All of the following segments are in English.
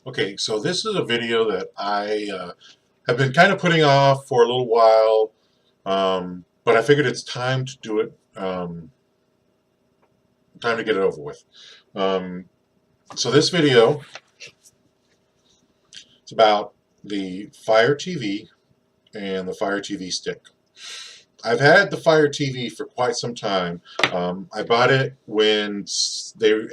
Okay, so this is a video that I have been kind of putting off for a little while, but I figured it's time to do it, time to get it over with. Um, so this video is about the Fire TV and the Fire TV stick. I've had the Fire TV for quite some time. I bought it when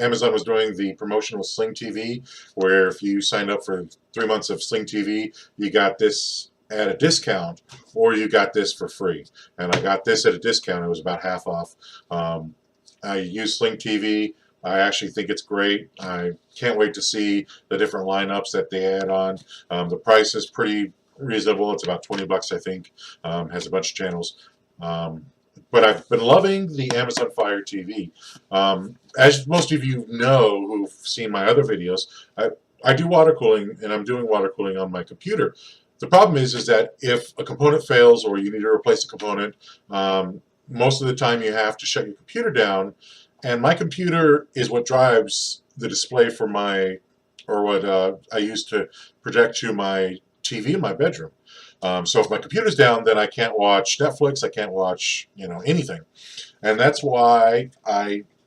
Amazon was doing the promotional Sling TV, where if you signed up for 3 months of Sling TV, you got this at a discount, or you got this for free. And I got this at a discount. It was about half off. I use Sling TV. I actually think it's great. I can't wait to see the different lineups that they add on. The price is pretty reasonable. It's about 20 bucks, I think. Has a bunch of channels. But I've been loving the Amazon Fire TV. As most of you know who've seen my other videos, I do water cooling, and I'm doing water cooling on my computer. The problem is that if a component fails or you need to replace a component, most of the time you have to shut your computer down, and my computer is what drives the display for what I use to project to my TV in my bedroom. So if my computer's down, then I can't watch Netflix, I can't watch, anything. And that's why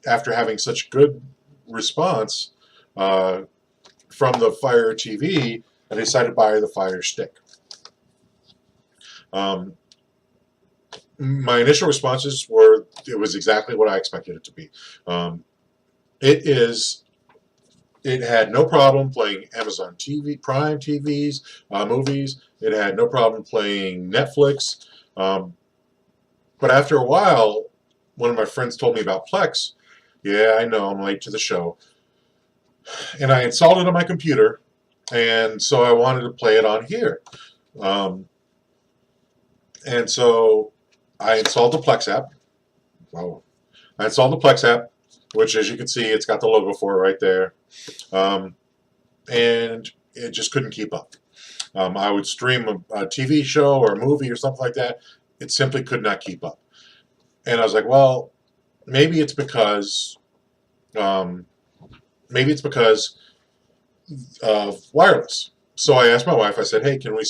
after having such good response from the Fire TV, I decided to buy the Fire Stick. My initial responses were, it was exactly what I expected it to be. It had no problem playing Amazon TV, Prime TVs, movies. It had no problem playing Netflix. But after a while, one of my friends told me about Plex. Yeah, I know, I'm late to the show. And I installed it on my computer, and so I wanted to play it on here. And so I installed the Plex app. Wow. I installed the Plex app, which, as you can see, it's got the logo for it right there. And it just couldn't keep up. I would stream a TV show or a movie or something like that. It simply could not keep up. And I was like, well, maybe it's because of wireless. So I asked my wife, I said, hey, can we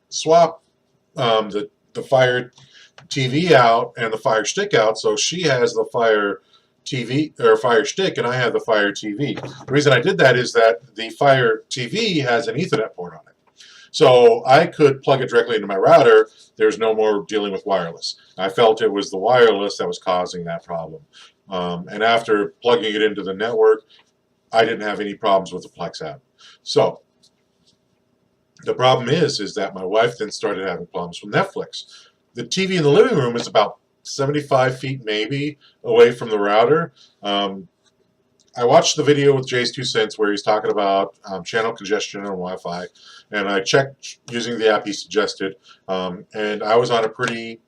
swap the Fire TV out and the Fire Stick out, so she has the Fire TV or Fire Stick and I have the Fire TV. The reason I did that is that the Fire TV has an Ethernet port on it. So I could plug it directly into my router. There's no more dealing with wireless. I felt it was the wireless that was causing that problem. And after plugging it into the network, I didn't have any problems with the Plex app. So the problem is that my wife then started having problems with Netflix. The TV in the living room is about 75 feet maybe away from the router. I watched the video with Jay's 2 cents where he's talking about channel congestion on Wi-Fi, and I checked using the app he suggested, and I was on a pretty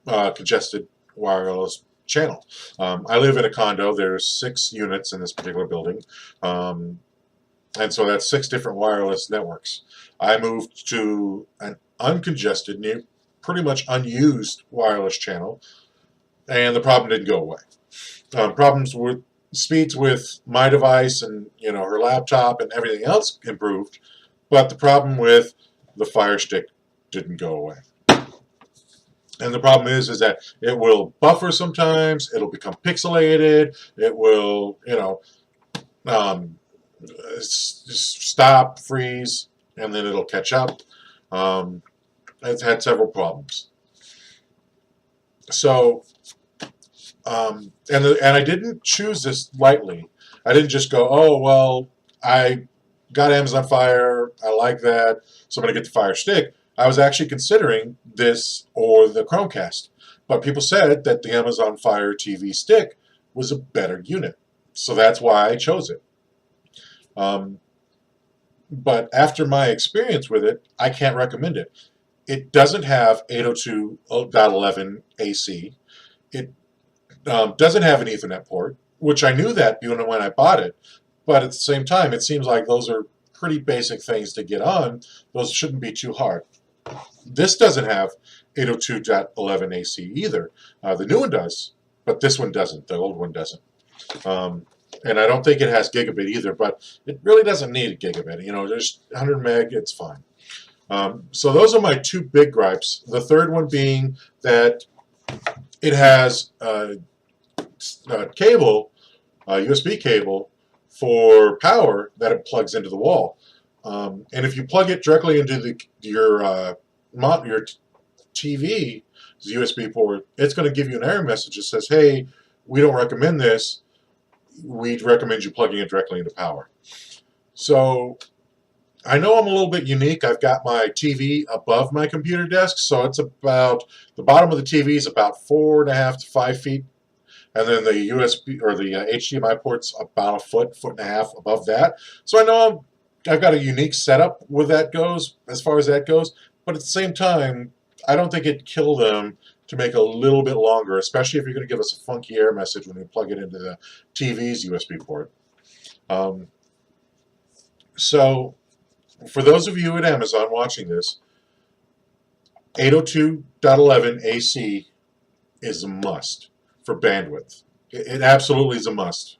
congested wireless channel. I live in a condo. There's 6 units in this particular building, and so that's 6 different wireless networks. I moved to an uncongested, pretty much unused wireless channel, and the problem didn't go away. Problems with speeds with my device and her laptop and everything else improved, but the problem with the Fire Stick didn't go away. And the problem is that it will buffer sometimes, it'll become pixelated, it will stop, freeze, and then it'll catch up. It's had several problems. So and I didn't choose this lightly. I didn't just go, oh, well, I got Amazon Fire, I like that, so I'm going to get the Fire Stick. I was actually considering this or the Chromecast, but people said that the Amazon Fire TV Stick was a better unit, so that's why I chose it. But after my experience with it, I can't recommend it. It doesn't have 802.11 AC. It doesn't have an Ethernet port, which I knew that when I bought it, but at the same time, it seems like those are pretty basic things to get on. Those shouldn't be too hard. This doesn't have 802.11 AC either. The new one does, but this one doesn't. The old one doesn't. and I don't think it has gigabit either, but it really doesn't need a gigabit. You know, just 100 meg, it's fine. So those are my two big gripes. The third one being that it has a cable, a USB cable for power that it plugs into the wall. And if you plug it directly into your TV's USB port, it's going to give you an error message that says, hey, we don't recommend this. We'd recommend you plugging it directly into power. So I know I'm a little bit unique. I've got my TV above my computer desk, so it's about, the bottom of the TV is about 4.5 to 5 feet, and then the USB or the HDMI port's about a foot, foot and a half above that. So I know I've got a unique setup with that goes, as far as that goes, but at the same time, I don't think it'd kill them to make a little bit longer, especially if you're going to give us a funky error message when you plug it into the TV's USB port. So for those of you at Amazon watching this, 802.11 AC is a must for bandwidth. It absolutely is a must.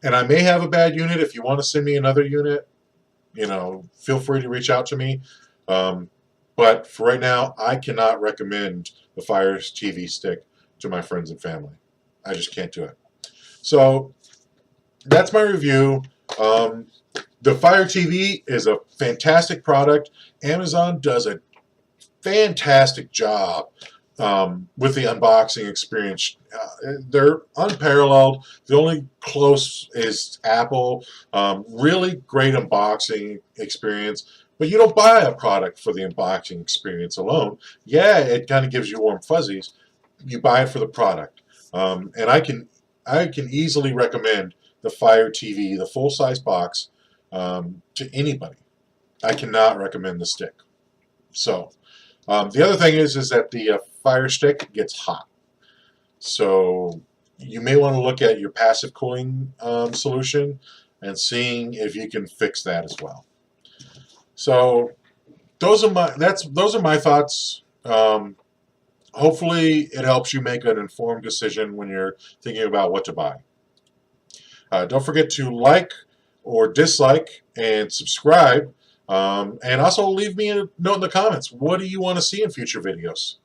And I may have a bad unit. If you want to send me another unit, you know, feel free to reach out to me. But for right now, I cannot recommend the Fire TV stick to my friends and family. I just can't do it. So that's my review. The Fire TV is a fantastic product. Amazon does a fantastic job with the unboxing experience. They're unparalleled. The only close is Apple. Really great unboxing experience. But you don't buy a product for the unboxing experience alone. Yeah, it kind of gives you warm fuzzies. You buy it for the product. And I can easily recommend the Fire TV, the full-size box, to anybody. I cannot recommend the stick. So the other thing is that the Fire Stick gets hot. So you may want to look at your passive cooling solution and seeing if you can fix that as well. So those are my thoughts. Hopefully it helps you make an informed decision when you're thinking about what to buy. Don't forget to like or dislike and subscribe, and also leave me a note in the comments. What do you want to see in future videos?